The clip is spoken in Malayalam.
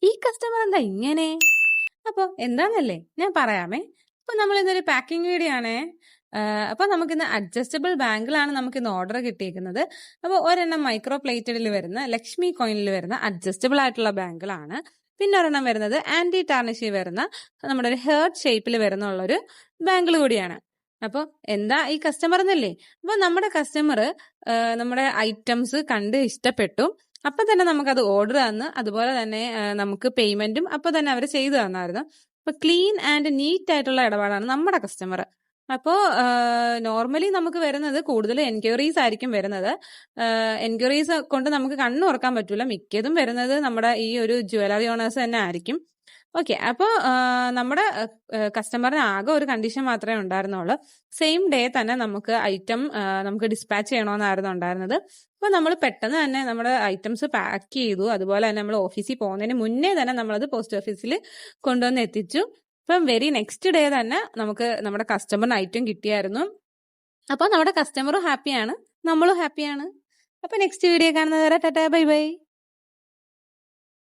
ഈ കസ്റ്റമർ എന്താ ഇങ്ങനെ? അപ്പൊ എന്താന്നല്ലേ ഞാൻ പറയാമേ. അപ്പൊ നമ്മൾ ഇന്നൊരു പാക്കിംഗ് വീഡിയോ ആണേ. അപ്പൊ നമുക്കിന്ന് അഡ്ജസ്റ്റബിൾ ബാങ്കിലാണ് നമുക്കിന്ന് ഓർഡർ കിട്ടിയിരിക്കുന്നത്. അപ്പോൾ ഒരെണ്ണം മൈക്രോ പ്ലേറ്റഡിൽ വരുന്ന ലക്ഷ്മി കോയിനിൽ വരുന്ന അഡ്ജസ്റ്റബിൾ ആയിട്ടുള്ള ബാങ്കിളാണ്. പിന്നെ ഒരെണ്ണം വരുന്നത് ആന്റി ടാർണിഷി വരുന്ന നമ്മുടെ ഒരു ഹേർട്ട് ഷേപ്പിൽ വരുന്നുള്ളൊരു ബാങ്കിൾ കൂടിയാണ്. അപ്പോൾ എന്താ ഈ കസ്റ്റമർ എന്നല്ലേ? അപ്പൊ നമ്മുടെ കസ്റ്റമർ നമ്മുടെ ഐറ്റംസ് കണ്ട് ഇഷ്ടപ്പെട്ടു. അപ്പൊ തന്നെ നമുക്കത് ഓർഡർ തന്ന് അതുപോലെ തന്നെ നമുക്ക് പേയ്മെന്റും അപ്പൊ തന്നെ അവർ ചെയ്തു തന്നായിരുന്നു. അപ്പൊ ക്ലീൻ ആൻഡ് നീറ്റ് ആയിട്ടുള്ള ഇടപാടാണ് നമ്മുടെ കസ്റ്റമർ. അപ്പോൾ നോർമലി നമുക്ക് വരുന്നത് കൂടുതൽ എൻക്വയറീസ് ആയിരിക്കും വരുന്നത്. എൻക്വയറീസ് കൊണ്ട് നമുക്ക് കണ്ണു തുറക്കാൻ പറ്റൂല. മിക്കതും വരുന്നത് നമ്മുടെ ഈ ഒരു ജ്വല്ലറി ഓണേഴ്സ് തന്നെ ആയിരിക്കും. ഓക്കെ, അപ്പോൾ നമ്മുടെ കസ്റ്റമറിന് ആകെ ഒരു കണ്ടീഷൻ മാത്രമേ ഉണ്ടായിരുന്നുള്ളൂ. സെയിം ഡേ തന്നെ നമുക്ക് ഐറ്റം നമുക്ക് ഡിസ്പാച്ച് ചെയ്യണമെന്നായിരുന്നു ഉണ്ടായിരുന്നത്. അപ്പോൾ നമ്മൾ പെട്ടെന്ന് തന്നെ നമ്മുടെ ഐറ്റംസ് പാക്ക് ചെയ്തു. അതുപോലെ തന്നെ നമ്മൾ ഓഫീസിൽ പോകുന്നതിന് മുന്നേ തന്നെ നമ്മളത് പോസ്റ്റ് ഓഫീസിൽ കൊണ്ടുവന്ന് എത്തിച്ചു. ഇപ്പം വെരി നെക്സ്റ്റ് ഡേ തന്നെ നമുക്ക് നമ്മുടെ കസ്റ്റമറിന് ഐറ്റം കിട്ടിയായിരുന്നു. അപ്പോൾ നമ്മുടെ കസ്റ്റമറും ഹാപ്പിയാണ്, നമ്മളും ഹാപ്പിയാണ്. അപ്പോൾ നെക്സ്റ്റ് വീഡിയോ കാണുന്നത് വരെ ടാറ്റാ ബൈ ബൈ.